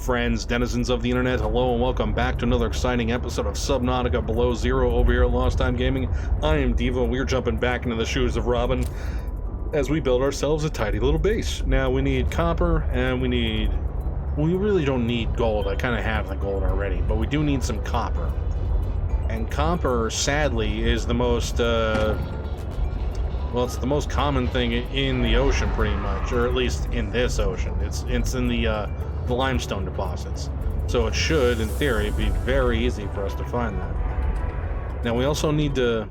friends, denizens of the internet, hello and welcome back to another exciting episode of Subnautica Below Zero over here at LostTimeGaming. I am Devo, and we're jumping back into the shoes of Robin as we build ourselves a tidy little base. Now we need copper, and we really don't need gold. I kind of have the gold already, but we do need some copper. And copper, sadly, is the most, well, it's the most common thing in the ocean, pretty much, or at least in this ocean. It's in the limestone deposits. So it should, in theory, be very easy for us to find that. Now we also need to,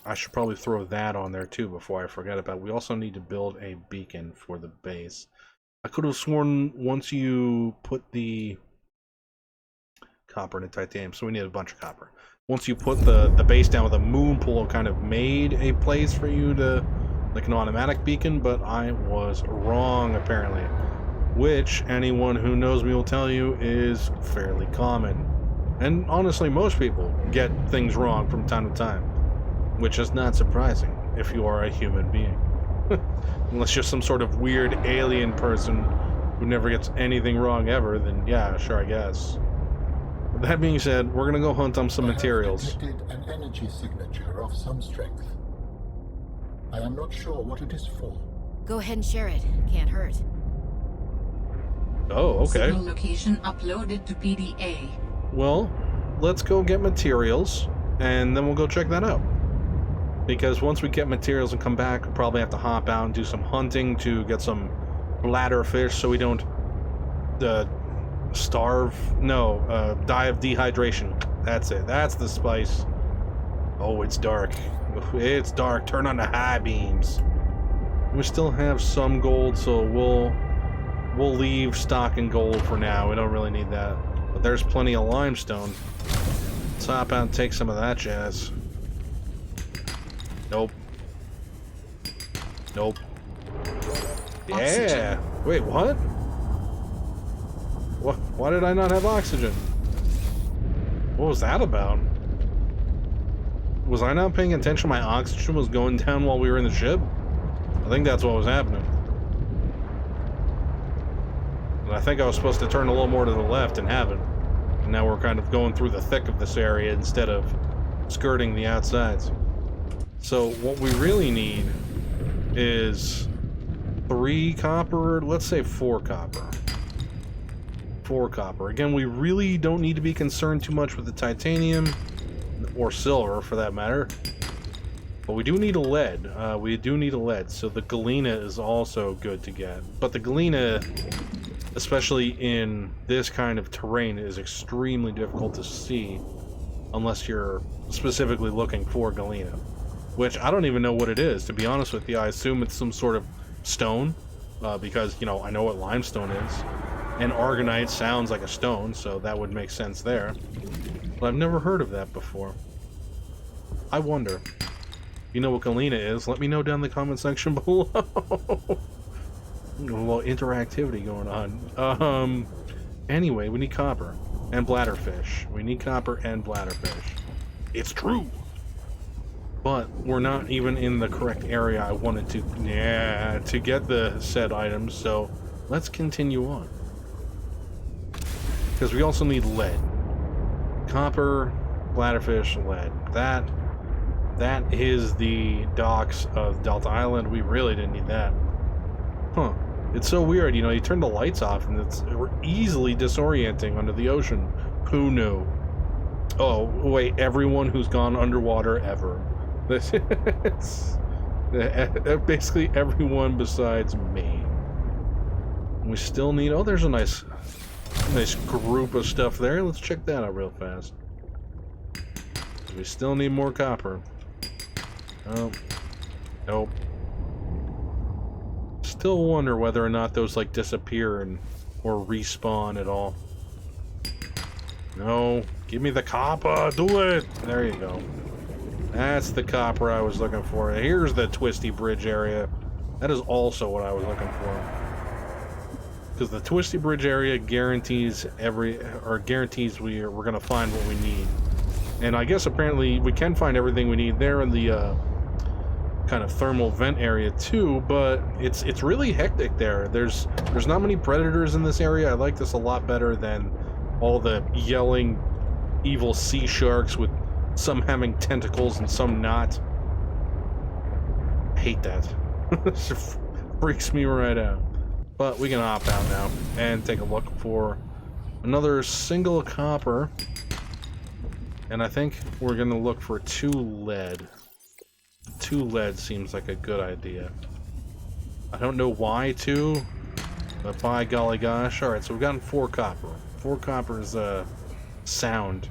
I should probably throw that on there too before I forget about it. We also need to build a beacon for the base. I could have sworn once you put the copper into titanium, so we need a bunch of copper. Once you put the base down with a moon pool, it kind of made a place for you to, like an automatic beacon, but I was wrong apparently. Which anyone who knows me will tell you is fairly common. And honestly, most people get things wrong from time to time, which is not surprising if you are a human being. Unless you're some sort of weird alien person who never gets anything wrong ever, then yeah, sure, I guess. That being said, we're gonna go hunt on some materials. I have detected an energy signature of some strength. I am not sure what it is for. Go ahead and share it. Can't hurt. Oh, okay. Signal location uploaded to PDA. Well, let's go get materials, and then we'll go check that out. Because once we get materials and come back, we'll probably have to hop out and do some hunting to get some bladder fish so we don't starve. No, die of dehydration. That's it. That's the spice. Oh, it's dark. It's dark. Turn on the high beams. We still have some gold, so we'll leave stock in gold for now. We don't really need that. But there's plenty of limestone. Let's hop out and take some of that jazz. Nope. Nope. Yeah. Oxygen. Wait, what? Why did I not have oxygen? What was that about? Was I not paying attention? My oxygen was going down while we were in the ship? I think that's what was happening. And I think I was supposed to turn a little more to the left and have it. And now we're kind of going through the thick of this area instead of skirting the outsides. So what we really need is 3 copper, let's say 4 copper. 4 copper. Again, we really don't need to be concerned too much with the titanium, or silver for that matter. But we do need a lead. So the galena is also good to get. But the galena, especially in this kind of terrain, is extremely difficult to see unless you're specifically looking for galena. Which I don't even know what it is, to be honest with you. I assume it's some sort of stone, because, you know, I know what limestone is. And argonite sounds like a stone, so that would make sense there. But I've never heard of that before. I wonder. You know what galena is? Let me know down in the comment section below. A little interactivity going on. Anyway, we need copper and bladderfish. We need copper and bladderfish. It's true! But we're not even in the correct area I wanted to get the said items, so let's continue on. Because we also need lead. Copper, bladderfish, lead. That is the docks of Delta Island. We really didn't need that. Huh. It's so weird, you know, you turn the lights off and it's easily disorienting under the ocean. Who knew? Oh, wait, everyone who's gone underwater ever. This is basically everyone besides me. We still need, oh, there's a nice group of stuff there. Let's check that out real fast. We still need more copper. Oh, nope. Still wonder whether or not those like disappear or respawn at all. No, give me the copper. Do it. There you go. That's the copper I was looking for. Here's the Twisty Bridge area. That is also what I was looking for. Because the Twisty Bridge area guarantees we're gonna find what we need. And I guess apparently we can find everything we need there in the kind of thermal vent area too, but it's really hectic there. There's not many predators in this area. I like this a lot better than all the yelling evil sea sharks with some having tentacles and some not. I hate that. It freaks me right out. But we can hop out now and take a look for another single copper. And I think we're gonna look for 2 lead. 2 lead seems like a good idea. I don't know why 2, but by golly gosh. Alright, so we've gotten 4 copper. 4 copper is sound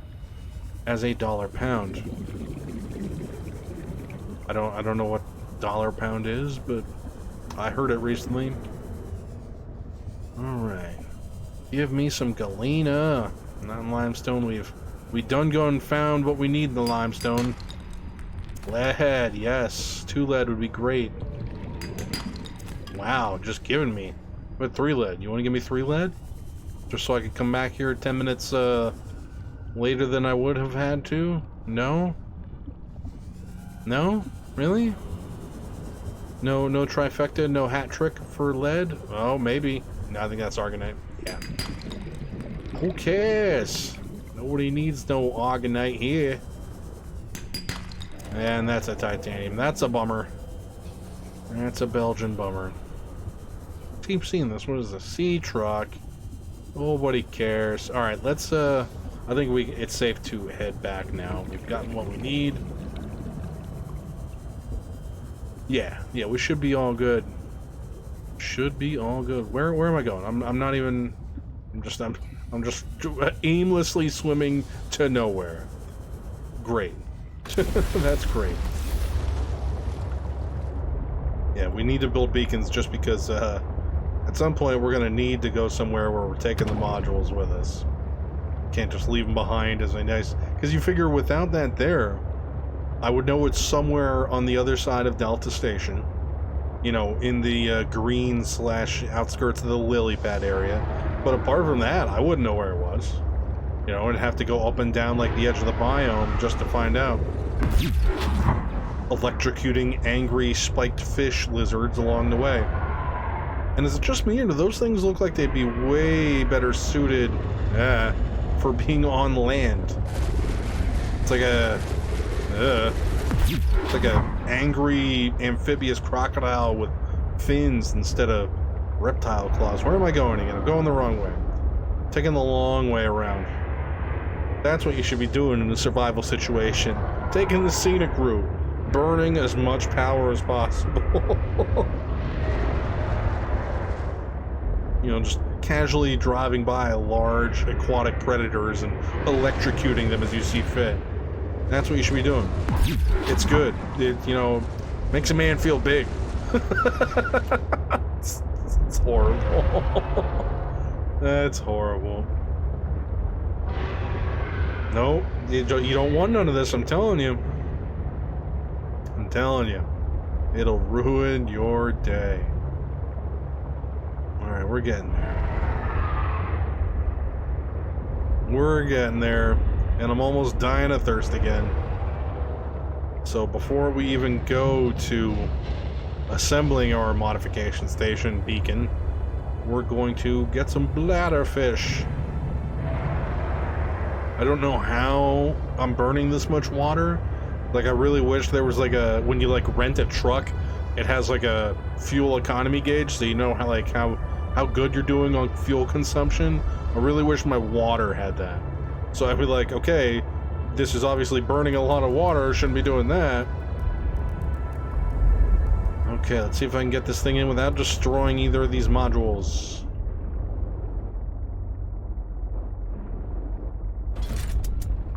as a dollar pound. I don't know what dollar pound is, but I heard it recently. Alright. Give me some galena. Not in limestone. We done go and found what we need in the limestone. Lead, yes. 2 lead would be great. Wow, just giving me. But 3 lead. You want to give me 3 lead? Just so I could come back here 10 minutes later than I would have had to? No? No? Really? No trifecta, no hat trick for lead? Oh, maybe. No, I think that's argonite. Yeah. Who cares? Nobody needs no argonite here. And that's a titanium. That's a bummer. That's a Belgian bummer. Keep seeing this. What is this? Sea truck. Nobody cares. Alright, let's I think it's safe to head back now. We've gotten what we need. Yeah, we should be all good. Should be all good. Where am I going? I'm not even. I'm just aimlessly swimming to nowhere. Great. That's great. Yeah, we need to build beacons just because at some point we're gonna need to go somewhere where we're taking the modules with us. Can't just leave them behind as a nice. Because you figure without that there, I would know it's somewhere on the other side of Delta Station. You know, in the green / outskirts of the lily pad area. But apart from that, I wouldn't know where it was. You know, I'd have to go up and down like the edge of the biome just to find out. Electrocuting angry spiked fish lizards along the way. And is it just me, or do those things look like they'd be way better suited for being on land? It's like a... it's like a angry amphibious crocodile with fins instead of reptile claws. Where am I going again? I'm going the wrong way. Taking the long way around. That's what you should be doing in a survival situation. Taking the scenic route. Burning as much power as possible. You know, just casually driving by large aquatic predators and electrocuting them as you see fit. That's what you should be doing. It's good. It, you know, makes a man feel big. It's horrible. That's horrible. No, you don't want none of this, I'm telling you. I'm telling you. It'll ruin your day. Alright, we're getting there. We're getting there. And I'm almost dying of thirst again. So before we even go to assembling our modification station beacon, we're going to get some bladderfish. I don't know how I'm burning this much water. Like, I really wish there was like a, when you like rent a truck, it has like a fuel economy gauge so you know how good you're doing on fuel consumption. I really wish my water had that. So I'd be like, okay, this is obviously burning a lot of water, shouldn't be doing that. Okay, let's see if I can get this thing in without destroying either of these modules.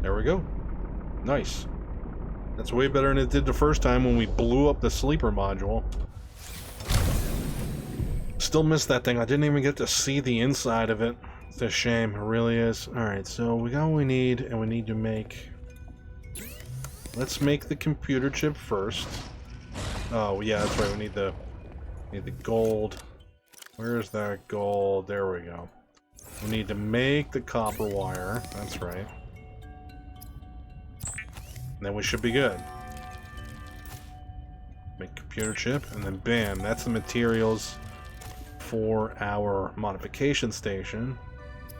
There we go. Nice. That's way better than it did the first time when we blew up the sleeper module. Still missed that thing. I didn't even get to see the inside of it. It's a shame, it really is. Alright, so we got what we need, and we need to make... Let's make the computer chip first. Oh, yeah, that's right, we need the gold. Where's that gold? There we go. We need to make the copper wire, that's right. And then we should be good. Make computer chip, and then bam, that's the materials for our modification station.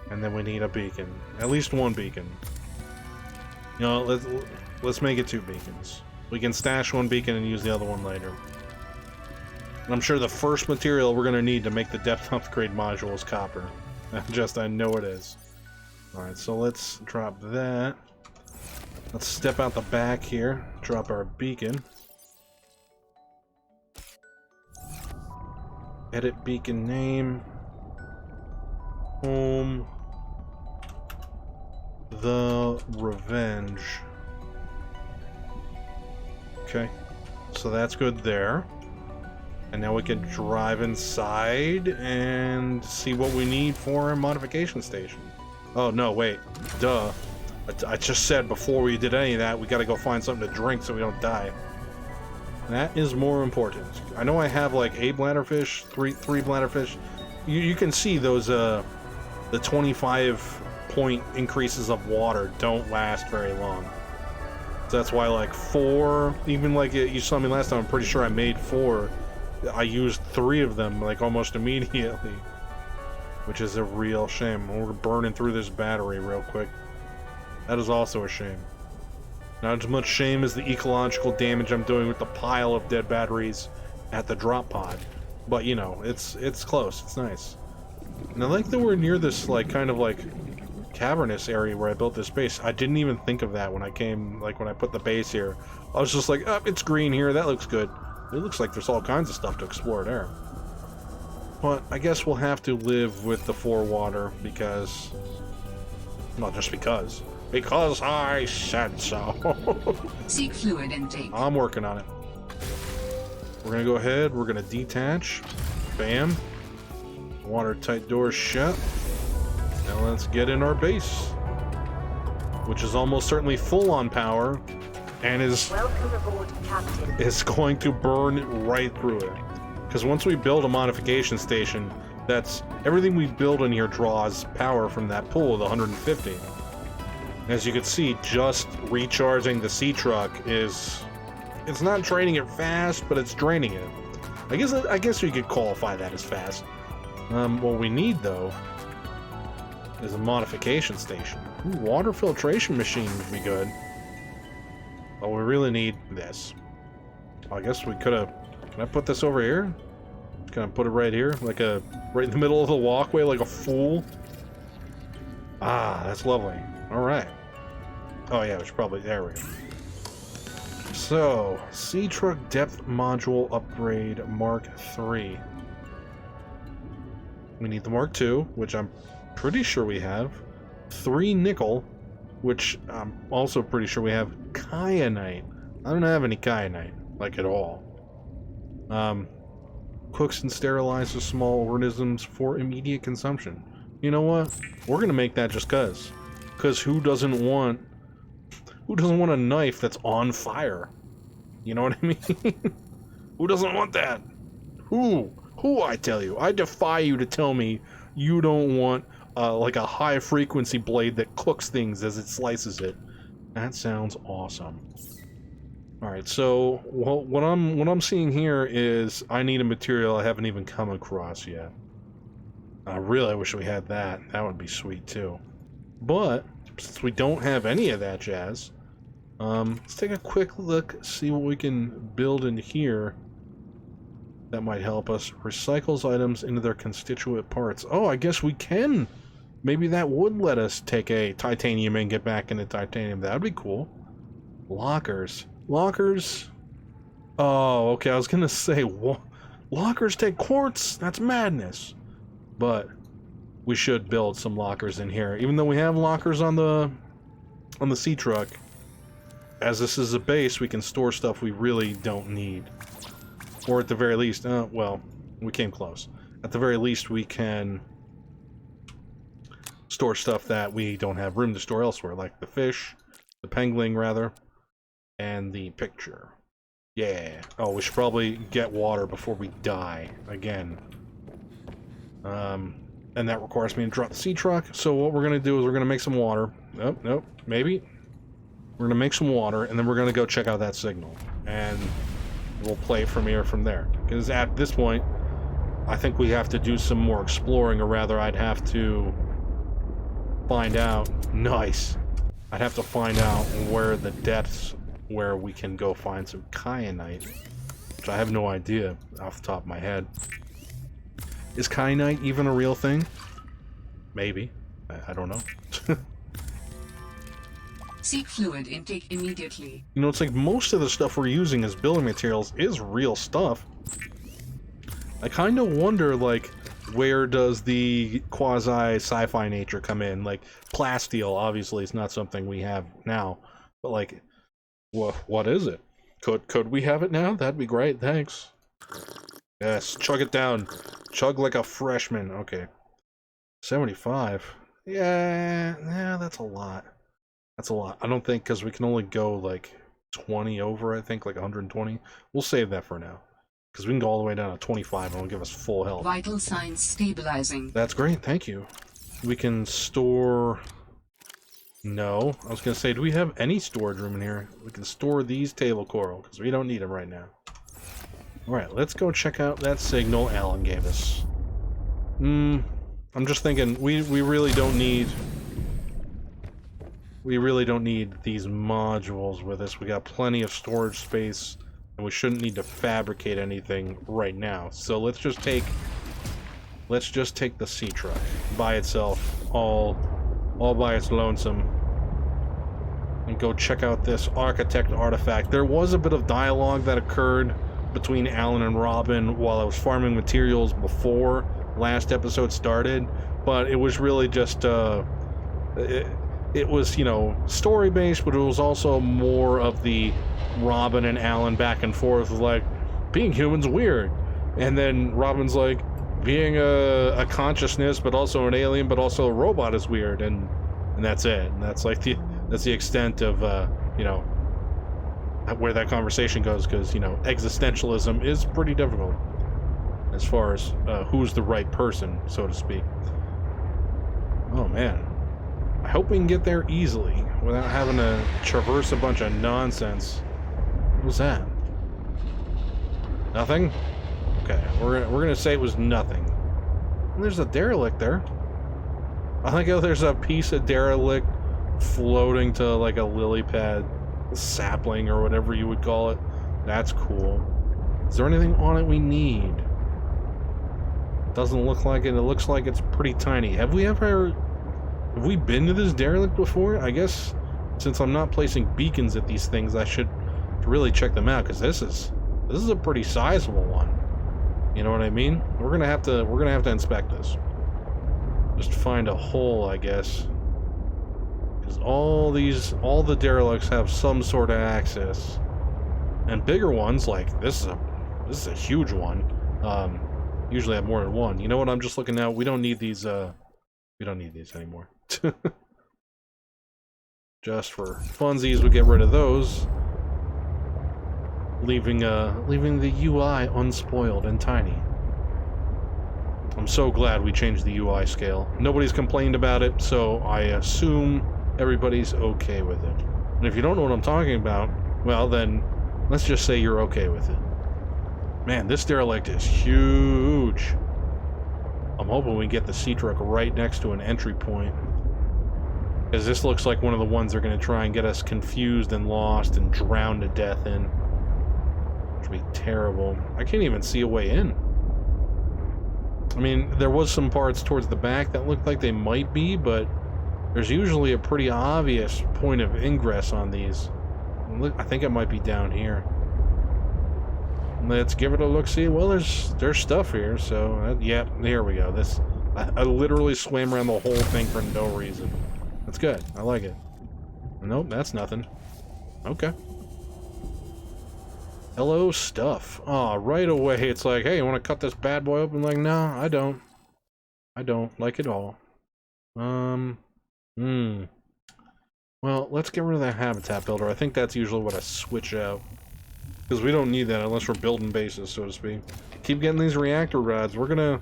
And then we need a beacon. At least one beacon. You know, let's make it 2 beacons. We can stash one beacon and use the other one later. And I'm sure the first material we're going to need to make the depth upgrade module is copper. I know it is. Alright, so let's drop that. Let's step out the back here. Drop our beacon. Edit beacon name. Home. The Revenge. Okay, so that's good there. And now we can drive inside and see what we need for a modification station. Oh, no, wait. Duh. I just said before we did any of that, we gotta go find something to drink so we don't die. That is more important. I know I have like 8 bladderfish, three bladderfish. You can see those, the 25-point increases of water don't last very long. So that's why like 4, even like you saw me last time, I'm pretty sure I made 4. I used 3 of them like almost immediately, which is a real shame. We're burning through this battery real quick. That is also a shame. Not as much shame as the ecological damage I'm doing with the pile of dead batteries at the drop pod, but you know, it's close. It's nice. And I like that we're near this like kind of like cavernous area where I built this base. I didn't even think of that when I came, like when I put the base here. I was just like, oh, it's green here. That looks good. It looks like there's all kinds of stuff to explore there. But I guess we'll have to live with the 4 water because... Not just because. Because I said so. Seek fluid intake. I'm working on it. We're gonna go ahead. We're gonna detach. Bam. Watertight doors shut. Now let's get in our base. Which is almost certainly full on power. And is going to burn right through it. Because once we build a modification station, that's everything we build in here draws power from that pool of the 150. As you can see, just recharging the sea truck is, it's not draining it fast, but it's draining it. I guess you could qualify that as fast. What we need though is a modification station. Ooh, water filtration machine would be good. But we really need this. I guess we could have... Can I put this over here? Can I put it right here? Like right in the middle of the walkway like a fool? Ah, that's lovely. Alright. Oh yeah, we should probably... There we go. So, Sea Truck Depth Module Upgrade Mark III. We need the Mark II, which I'm pretty sure we have. 3 nickel, which I'm also pretty sure we have. Kyanite. I don't have any kyanite, like at all. Cooks and sterilizes small organisms for immediate consumption. You know what? We're gonna make that just cause. Cause who doesn't want a knife that's on fire? You know what I mean? Who doesn't want that? Who, I tell you. I defy you to tell me you don't want like a high frequency blade that cooks things as it slices it. That sounds awesome. Alright, so what I'm seeing here is I need a material I haven't even come across yet. I really wish we had that. That would be sweet too. But since we don't have any of that jazz, let's take a quick look, see what we can build in here that might help us. Recycles items into their constituent parts. Oh, I guess we can. Maybe that would let us take a titanium and get back into titanium. That would be cool. Lockers. Lockers? Oh, okay, I was gonna say, lockers take quartz? That's madness. But we should build some lockers in here. Even though we have lockers on the sea truck, as this is a base, we can store stuff we really don't need. Or at the very least, well, we came close. At the very least, we can store stuff that we don't have room to store elsewhere, like the fish, the penguin rather, and the picture. Yeah. Oh, we should probably get water before we die again. And that requires me to drop the sea truck. So what we're gonna do is we're gonna make some water. Nope, maybe. We're gonna make some water, and then we're gonna go check out that signal. And we'll play from there. Because at this point, I think we have to do some more exploring, or rather, I'd have to find out. Nice. I'd have to find out where the depths where we can go find some kyanite, which I have no idea off the top of my head. Is kyanite even a real thing? Maybe. I don't know. Seek fluid intake immediately. You know, it's like most of the stuff we're using as building materials is real stuff. I kind of wonder, like, where does the quasi-sci-fi nature come in? Like, plasteel, obviously, is not something we have now. But, like, what is it? Could we have it now? That'd be great, thanks. Yes, chug it down. Chug like a freshman. Okay. 75. Yeah, that's a lot. That's a lot. I don't think, because we can only go, like, 20 over, I think, like 120. We'll save that for now. Because we can go all the way down to 25 and it'll give us full health. Vital signs stabilizing. That's great, thank you. We can store... No. I was going to say, do we have any storage room in here? We can store these table coral, because we don't need them right now. Alright, let's go check out that signal Alan gave us. I'm just thinking, we really don't need... We really don't need these modules with us. We got plenty of storage space, and we shouldn't need to fabricate anything right now. So let's just take the sea truck by itself, all by its lonesome, and go check out this architect artifact. There was a bit of dialogue that occurred between Alan and Robin while I was farming materials before last episode started, but it was really just it was, you know, story-based, but it was also more of the Robin and Alan back and forth, like, being human's weird. And then Robin's like, being a consciousness, but also an alien, but also a robot is weird, and that's it. And that's like that's the extent of, you know, where that conversation goes, because, you know, existentialism is pretty difficult as far as who's the right person, so to speak. Oh, man. I hope we can get there easily without having to traverse a bunch of nonsense. What was that? Nothing? Okay, we're gonna say it was nothing. And there's a derelict there. I think there's a piece of derelict floating to like a lily pad sapling or whatever you would call it. That's cool. Is there anything on it we need? Doesn't look like it. It looks like it's pretty tiny. Have we been to this derelict before? I guess since I'm not placing beacons at these things, I should really check them out, because this is a pretty sizable one. You know what I mean? We're gonna have to inspect this. Just find a hole, I guess. Because all the derelicts have some sort of access. And bigger ones, like this is a huge one. Usually have more than one. You know what I'm just looking at? We don't need these anymore. Just for funsies, we get rid of those, leaving the UI unspoiled and tiny. I'm so glad we changed the UI scale. Nobody's complained about it, so I assume everybody's okay with it. And if you don't know what I'm talking about, well then, let's just say you're okay with it. Man, this derelict is huge. I'm hoping we get the sea truck right next to an entry point, because this looks like one of the ones they're going to try and get us confused and lost and drowned to death in. Which would be terrible. I can't even see a way in. I mean, there was some parts towards the back that looked like they might be, but there's usually a pretty obvious point of ingress on these. I think it might be down here. Let's give it a look-see. Well, there's stuff here, so... yeah, here we go. I literally swam around the whole thing for no reason. That's good. I like it. Nope, that's nothing. Okay. Hello, stuff. Aw, right away it's like, hey, you want to cut this bad boy open? Like, no, I don't. I don't like it all. Well, let's get rid of that habitat builder. I think that's usually what I switch out. Because we don't need that unless we're building bases, so to speak. Keep getting these reactor rods. We're gonna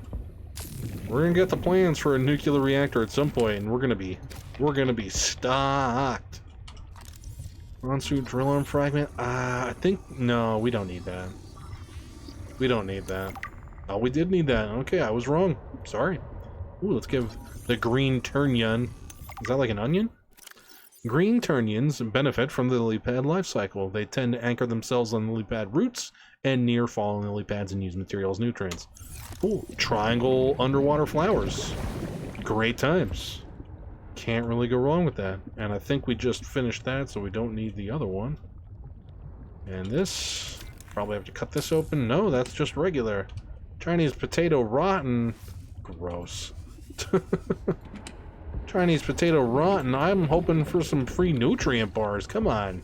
get the plans for a nuclear reactor at some point, and we're gonna be stocked. Monsoon drill arm fragment. I think no, we don't need that. We don't need that. Oh, we did need that. Okay, I was wrong. Sorry. Ooh, let's give the green turnion. Is that like an onion? Green turnions benefit from the lily pad life cycle. They tend to anchor themselves on lily pad roots and near fallen lily pads and use materials nutrients. Ooh, triangle underwater flowers. Great times. Can't really go wrong with that. And I think we just finished that, so we don't need the other one. And this, probably have to cut this open. No, that's just regular. Chinese potato rotten. Gross. Chinese potato rotten. I'm hoping for some free nutrient bars. Come on.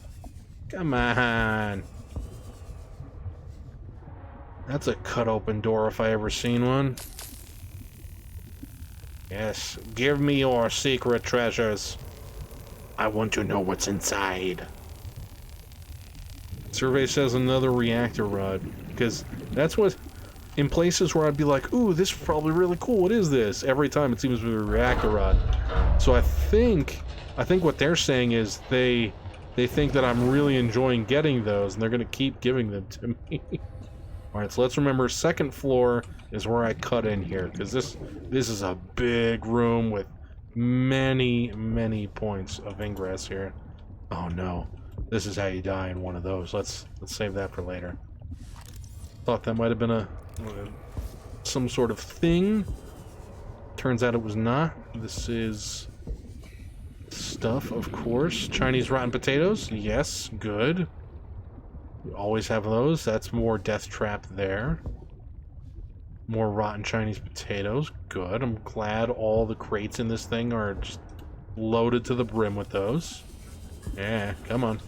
Come on. That's a cut open door if I ever seen one. Yes, give me your secret treasures. I want to know what's inside. Survey says another reactor rod, because that's what, in places where I'd be like, ooh, this is probably really cool, what is this? Every time it seems to be a reactor rod. So I think what they're saying is they think that I'm really enjoying getting those, and they're going to keep giving them to me. Alright, so let's remember, second floor is where I cut in here, because this is a big room with many points of ingress here. Oh no, this is how you die in one of those. Let's save that for later. Thought that might have been some sort of thing. Turns out it was not. This is stuff, of course. Chinese rotten potatoes, yes, good. We always have those. That's more death trap there. More rotten Chinese potatoes. Good. I'm glad all the crates in this thing are just loaded to the brim with those. Yeah, come on.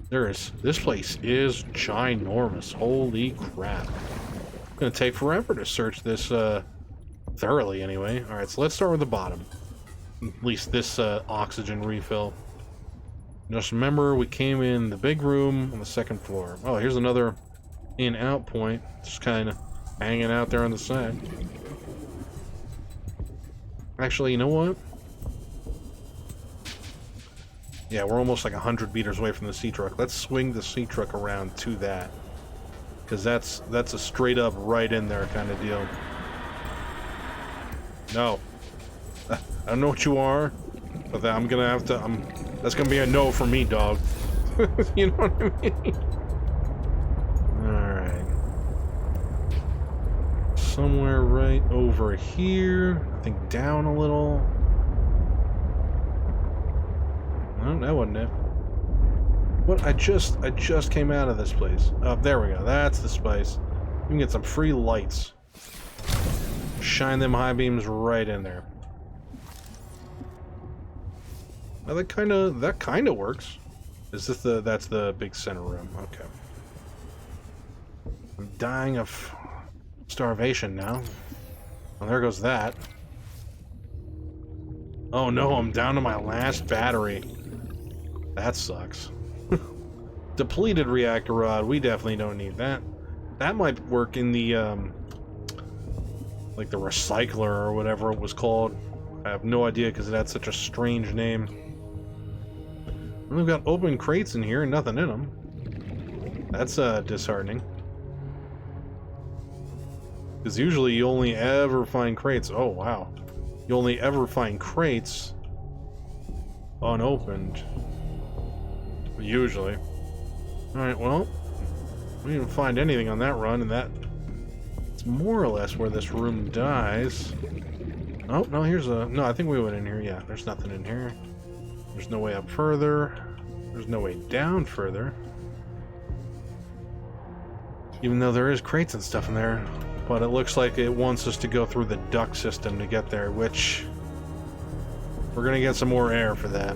This place is ginormous. Holy crap. It's gonna take forever to search this thoroughly anyway. Alright, so let's start with the bottom. At least this oxygen refill. Just remember, we came in the big room on the second floor. Oh, here's another in-out point. Just kind of hanging out there on the side. Actually, you know what? Yeah, we're almost like 100 meters away from the sea truck. Let's swing the sea truck around to that. Because that's a straight up right in there kind of deal. No. I don't know what you are, but I'm gonna have to... That's gonna be a no for me, dog. You know what I mean? Alright. Somewhere right over here. I think down a little. No, that wasn't it. What? I just came out of this place. Oh, there we go. That's the spice. We can get some free lights. Shine them high beams right in there. Now that kind of works. Is this that's the big center room? Okay. I'm dying of starvation now. Well, there goes that. Oh no, I'm down to my last battery. That sucks. Depleted reactor rod. We definitely don't need that. That might work in the like the recycler or whatever it was called. I have no idea because it had such a strange name. And we've got open crates in here and nothing in them. That's disheartening. Because usually you only ever find crates. Oh wow. You only ever find crates unopened. Usually. Alright, well, we didn't find anything on that run, and that's more or less where this room dies. Oh, no, here's a... No, I think we went in here. Yeah, there's nothing in here. There's no way up further. There's no way down further. Even though there is crates and stuff in there. But it looks like it wants us to go through the duct system to get there, which... We're gonna get some more air for that.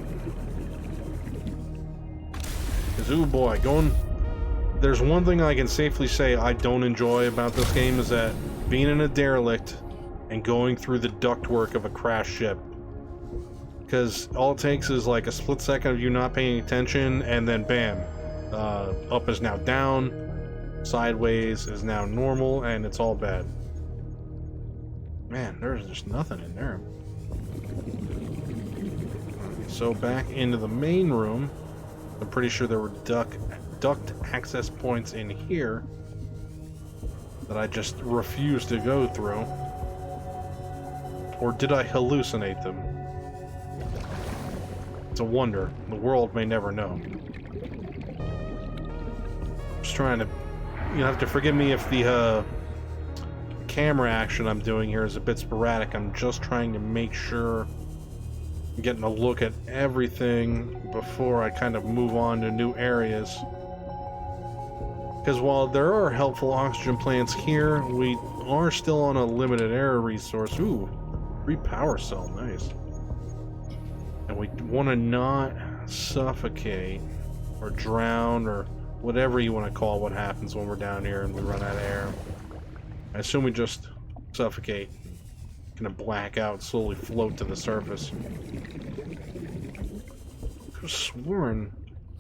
Because, ooh boy, going... There's one thing I can safely say I don't enjoy about this game is that being in a derelict and going through the ductwork of a crashed ship. Because all it takes is like a split second of you not paying attention, and then bam, up is now down, sideways is now normal, and it's all bad. Man, there's just nothing in there. So back into the main room. I'm pretty sure there were duct access points in here. that I just refuse to go through. Or did I hallucinate them? It's a wonder. The world may never know. Just trying to... You have to forgive me if the camera action I'm doing here is a bit sporadic. I'm just trying to make sure I'm getting a look at everything before I kind of move on to new areas. Because while there are helpful oxygen plants here, we are still on a limited air resource. Ooh, free power cell, nice. And we want to not suffocate or drown or whatever you want to call what happens when we're down here and we run out of air. I assume we just suffocate, kind of black out, slowly float to the surface. I could have sworn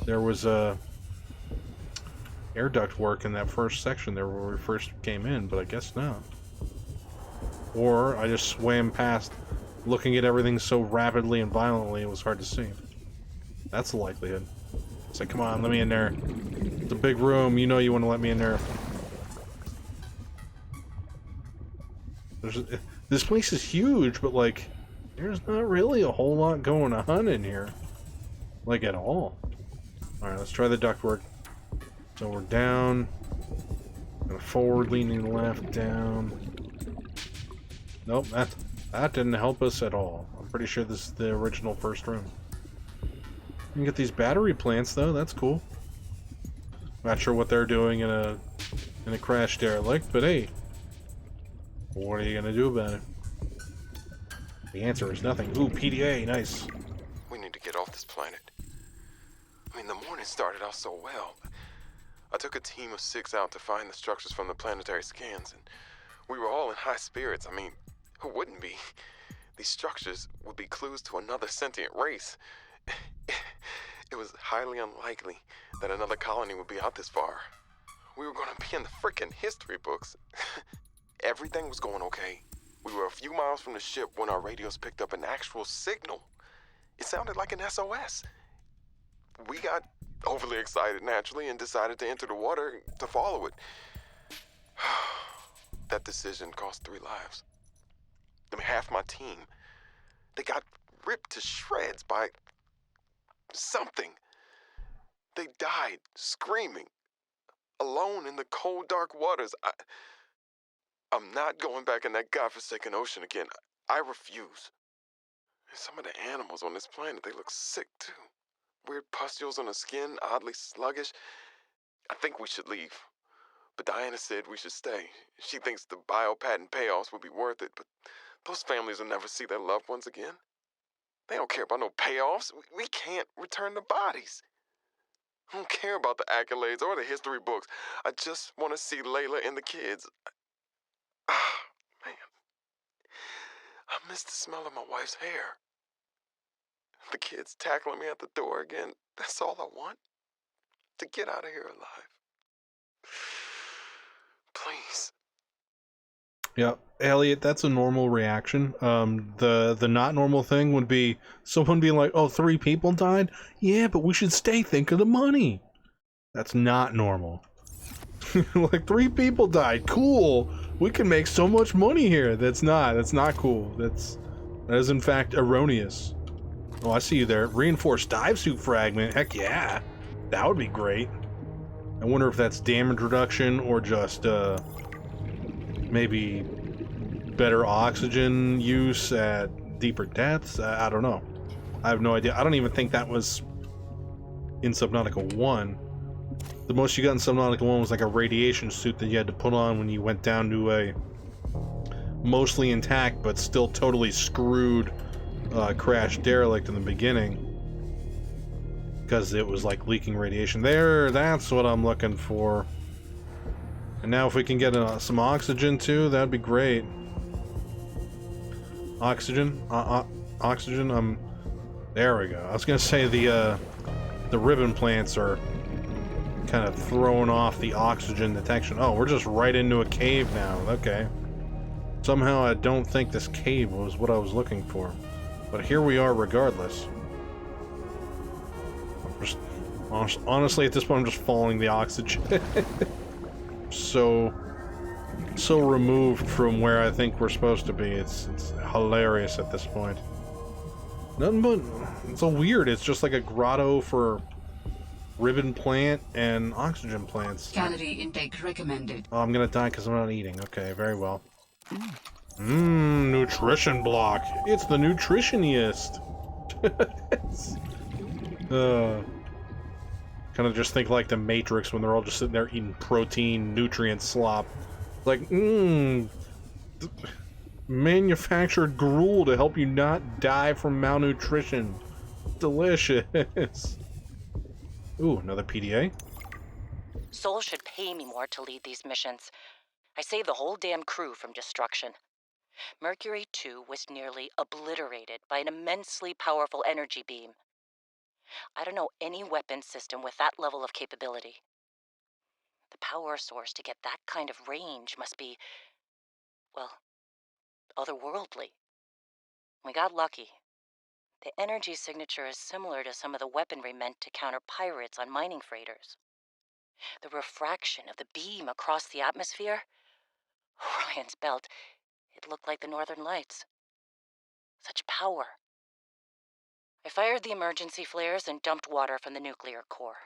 there was a air duct work in that first section there where we first came in, but I guess not. Or I just swam past, looking at everything so rapidly and violently it was hard to see. That's the likelihood. It's like, come on, let me in there. It's a big room, you know you want to let me in there. This place is huge, but like, there's not really a whole lot going on in here. Like, at all. Alright, let's try the ductwork. So we're down. And forward, leaning left, down. Nope, that didn't help us at all. I'm pretty sure this is the original first room. You can get these battery plants though, that's cool. Not sure what they're doing in a crash derelict, but hey. What are you gonna do about it? The answer is nothing. Ooh, PDA, nice. We need to get off this planet. I mean, the morning started off so well. I took a team of 6 out to find the structures from the planetary scans, and we were all in high spirits. I mean, who wouldn't be? These structures would be clues to another sentient race. It was highly unlikely that another colony would be out this far. We were going to be in the frickin' history books. Everything was going okay. We were a few miles from the ship when our radios picked up an actual signal. It sounded like an SOS. We got overly excited naturally and decided to enter the water to follow it. That decision cost 3 lives. I mean, half my team. They got ripped to shreds by something. They died screaming, alone in the cold, dark waters. I'm not going back in that godforsaken ocean again. I refuse. Some of the animals on this planet, they look sick too. Weird pustules on the skin, oddly sluggish. I think we should leave. But Diana said we should stay. She thinks the biopatent payoffs would be worth it, but those families will never see their loved ones again. They don't care about no payoffs. We can't return the bodies. I don't care about the accolades or the history books. I just want to see Layla and the kids. Man. I miss the smell of my wife's hair. The kids tackling me at the door again. That's all I want. To get out of here alive. Please. Yeah, Elliot, that's a normal reaction. The not normal thing would be someone being like, oh, 3 people died? Yeah, but we should stay, think of the money. That's not normal. Like, 3 people died, cool. We can make so much money here. That's not cool. That is in fact erroneous. Oh, I see you there. Reinforced dive suit fragment, heck yeah. That would be great. I wonder if that's damage reduction or just, maybe better oxygen use at deeper depths. I don't know. I have no idea. I don't even think that was in Subnautica 1. The most you got in Subnautica 1 was like a radiation suit that you had to put on when you went down to a mostly intact but still totally screwed crash derelict in the beginning. Because it was like leaking radiation. That's what I'm looking for. And now if we can get some oxygen too, that'd be great. Oxygen? Oxygen? There we go. I was gonna say the ribbon plants are kind of throwing off the oxygen detection. Oh, we're just right into a cave now. Okay. Somehow I don't think this cave was what I was looking for. But here we are regardless. Honestly, at this point, I'm just following the oxygen. So so removed from where I think we're supposed to be. It's hilarious at this point. Nothing but... It's so weird. It's just like a grotto for ribbon plant and oxygen plants. Calorie intake recommended. Oh, I'm gonna die because I'm not eating. Okay, very well. Nutrition block. It's the nutritionist. Kind of just think like the Matrix when they're all just sitting there eating protein, nutrient slop. Like, manufactured gruel to help you not die from malnutrition. Delicious. Ooh, another PDA. Sol should pay me more to lead these missions. I saved the whole damn crew from destruction. Mercury 2 was nearly obliterated by an immensely powerful energy beam. I don't know any weapon system with that level of capability. The power source to get that kind of range must be, well, otherworldly. We got lucky. The energy signature is similar to some of the weaponry meant to counter pirates on mining freighters. The refraction of the beam across the atmosphere? Orion's belt, it looked like the Northern Lights. Such power. I fired the emergency flares and dumped water from the nuclear core.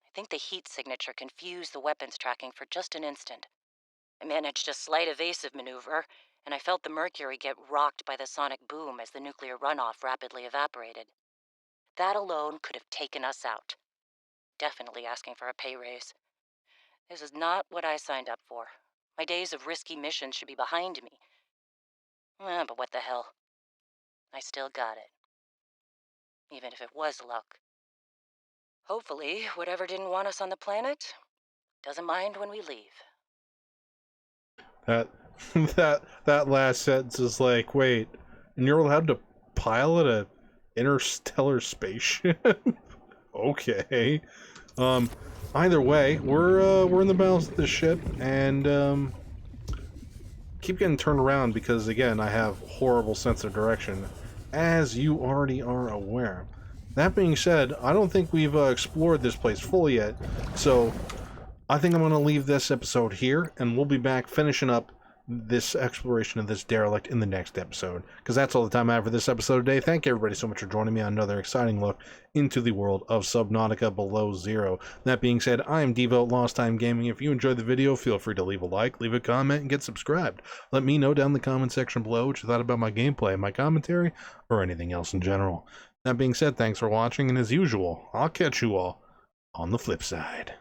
I think the heat signature confused the weapons tracking for just an instant. I managed a slight evasive maneuver, and I felt the Mercury get rocked by the sonic boom as the nuclear runoff rapidly evaporated. That alone could have taken us out. Definitely asking for a pay raise. This is not what I signed up for. My days of risky missions should be behind me. But what the hell? I still got it. Even if it was luck. Hopefully, whatever didn't want us on the planet doesn't mind when we leave. That last sentence is like, wait, and you're allowed to pilot a interstellar spaceship? Okay. Either way, we're in the bowels of the ship, and keep getting turned around because, again, I have horrible sense of direction, as you already are aware. That being said, I don't think we've explored this place fully yet, so I think I'm going to leave this episode here, and we'll be back finishing up this exploration of this derelict in the next episode, because that's all the time I have for this episode today. Thank you everybody so much for joining me on another exciting look into the world of Subnautica Below Zero. That being said, I am Devo at LostTimeGaming. If you enjoyed the video, feel free to leave a like, leave a comment, and get subscribed. Let me know down in the comment section below what you thought about my gameplay, my commentary, or anything else in general. That being said, thanks for watching, and as usual, I'll catch you all on the flip side.